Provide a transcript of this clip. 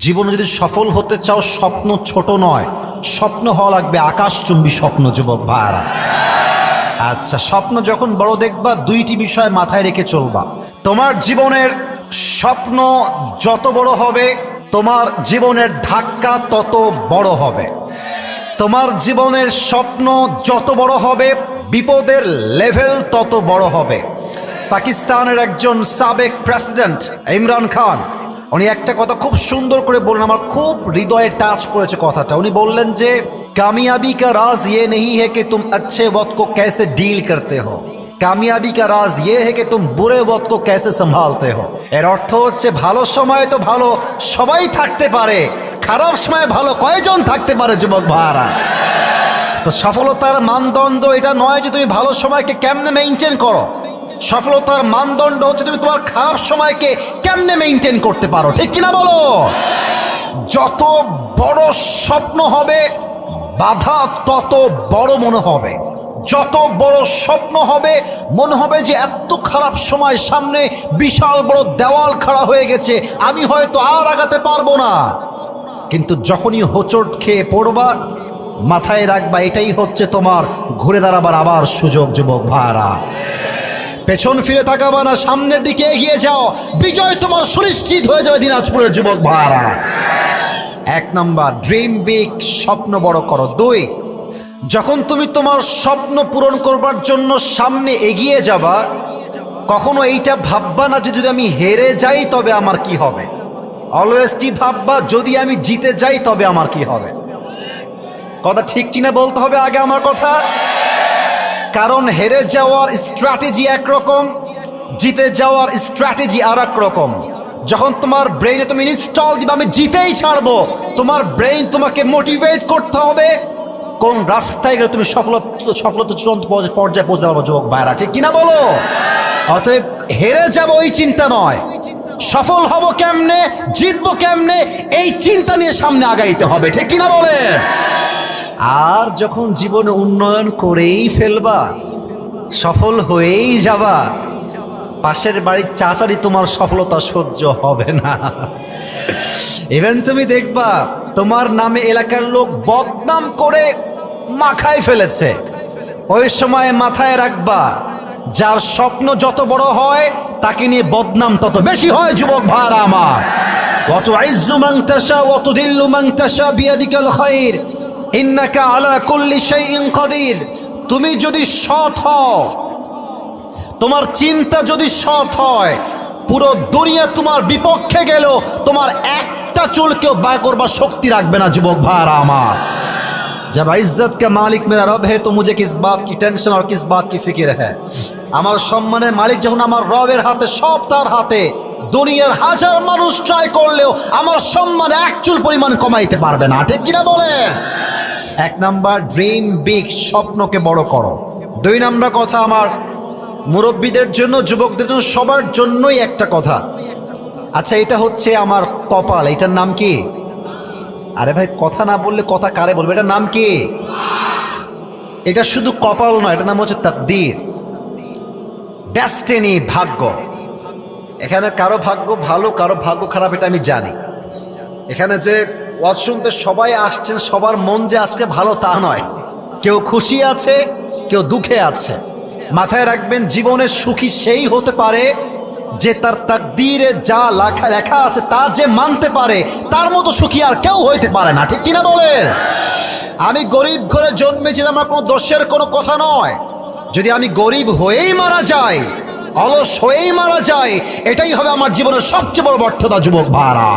জীবনে যদি সফল হতে চাও স্বপ্ন ছোট নয়, স্বপ্ন হওয়া লাগবে আকাশচুম্বী স্বপ্ন। যুবক ভাইরা, আচ্ছা, স্বপ্ন যখন বড় দেখবা দুইটি বিষয় মাথায় রেখে চলবা। তোমার জীবনের স্বপ্ন যত বড় হবে তোমার জীবনের ধাক্কা তত বড় হবে। তোমার জীবনের স্বপ্ন যত বড় হবে বিপদের লেভেল তত বড় হবে। পাকিস্তানের একজন সাবেক প্রেসিডেন্ট ইমরান খান, উনি একটা কথা খুব সুন্দর করে বললেন, আমার খুব হৃদয়ে টাচ করেছে কথাটা। উনি বললেন যে কামিয়াবি কা রাজ ये नहीं है कि तुम अच्छे वक्त को कैसे डील करते हो, কামিয়াবি কা রাজ ये है कि तुम बुरे वक्त को कैसे संभालते हो। এর অর্থ হচ্ছে ভালো সময় তো ভালো সবাই থাকতে পারে, খারাপ সময় ভালো কয়জন থাকতে পারে যুবক ভাইরা। তো সফলতার মানদণ্ড এটা নয় যে তুমি ভালো সময়কে কেমনে মেইনটেইন করো, সফলতার মানদণ্ড হচ্ছে তুমি তোমার খারাপ সময়কে কেমনে মেইনটেইন করতে পারো। ঠিক কিনা বলো? যত বড় স্বপ্ন হবে বাধা তত বড় মনে হবে, যত বড় স্বপ্ন হবে মনে হবে যে এত খারাপ সময় সামনে বিশাল বড় দেওয়াল খাড়া হয়ে গেছে, আমি হয়তো আর আগাতে পারবো না। কিন্তু যখনই হোঁচট খেয়ে পড়বা মাথায় রাখবা এটাই হচ্ছে তোমার ঘুরে দাঁড়াবার আবার সুযোগ। যুবক ভাইরা, পেছন ফিরে তাকাবা না, সামনের দিকে এগিয়ে যাও, বিজয় তোমার সুনিশ্চিত হয়ে যাবে দিনাজপুরের যুবক ভাইরা। এক নাম্বার, ড্রিম বিগ, স্বপ্ন বড় করো। দুই, যখন তুমি তোমার স্বপ্ন পূরণ করবার জন্য সামনে এগিয়ে যাবা কখনো এইটা ভাববা না যে যদি আমি হেরে যাই তবে আমার কি হবে। অলওয়েজ কি ভাববা, যদি আমি জিতে যাই তবে আমার কি হবে। কথা ঠিক কিনা বলতে হবে আগে আমার কথা। কারণ হেরে যাওয়ার স্ট্র্যাটেজি একরকম, জিতে যাওয়ার স্ট্র্যাটেজি আর এক রকম। যখন তোমার ব্রেইনে তুমি ইনস্টল দিবে আমি জিতেই ছাড়বো, তোমার ব্রেইন তোমাকে মোটিভেট করতে হবে কোন রাস্তায় গেলে তুমি সফলতা চূড়ান্ত পর্যায়ে পৌঁছতে পারবো। যুবক ভাইরা, ঠিক কিনা বলো? অতএব হেরে যাবো এই চিন্তা নয়, সফল হব কেমনে, জিতবো কেমনে এই চিন্তা নিয়ে সামনে আগাইতে হবে। ঠিক কিনা বলে? আর যখন জীবনে উন্নয়ন করেই ফেলবা, সফল হয়েই যাবা, পাশের বাড়ির চাচারি তোমার সফলতা সহ্য হবে না। ইভেন তুমি দেখবা তোমার নামে এলাকার লোক বদনাম করে মাখায় ফেলেছে। ওই সময় মাথায় রাখবা যার স্বপ্ন যত বড় হয় তাকে নিয়ে বদনাম তত বেশি হয়। যুবক ভাইরা আমার, ওয়াতুইজ্জু মান তাশা ওয়া তুদিল্লু মান তাশা বিয়াদিকাল খায়র ইন্নাকা আলা কুল্লি শাইইন কাদির। তুমি যদি সৎ হও, তোমার চিন্তা যদি সৎ হয়, পুরো দুনিয়া তোমার বিপক্ষে গেল তোমার একটা চুলকেও বায় করবার শক্তি রাখবে না। যুবক ভাইরা আমার, जब इज्जत का मालिक मेरा रब है तो मुझे किस बात की टेंशन और किस बात की फिक्र है। আমার সম্মানের মালিক যখন আমার রবের হাতে, সব তার হাতে, দুনিয়ার হাজার মানুষ ট্রাই করলেও আমার সম্মান এক চুল পরিমাণ কমাইতে পারবে না। ঠিক কিনা বলে? এক নাম্বার, ড্রিম বিগ, স্বপ্নকে বড় করো। দুই নাম্বার কথা আমার মুরব্বীদের জন্য, যুবকদের জন্য, সবার জন্যই একটা কথা। আচ্ছা, এটা হচ্ছে আমার কপাল, এটার নাম কি? আরে ভাই, কথা না বললে কথা কারে বলবে? এটার নাম কি? এটা শুধু কপাল নয়, এটার নাম হচ্ছে তাকদীর, ডেস্টিনি, ভাগ্য। এখানে কারো ভাগ্য ভালো কারো ভাগ্য খারাপ এটা আমি জানি। এখানে যে ওয়াজ শুনতে সবাই আসছেন সবার মন যে আজকে ভালো তা নয়, কেউ খুশি আছে কেউ দুঃখে আছে। মাথায় রাখবেন জীবনের সুখী সেই হতে পারে যে তার তাকদীরে যা লেখা আছে তা যে মানতে পারে, তার মতো সুখী আর কেউ হইতে পারে না। ঠিক কিনা বলে? আমি গরিব ঘরে জন্মেছিলাম, আমার কোনো দোষের কোনো কথা নয়। যদি আমি গরিব হয়েই মারা যাই, অলস হয়েই মারা যাই, এটাই হবে আমার জীবনের সবচেয়ে বড় ব্যর্থতা। যুবক ভাইরা।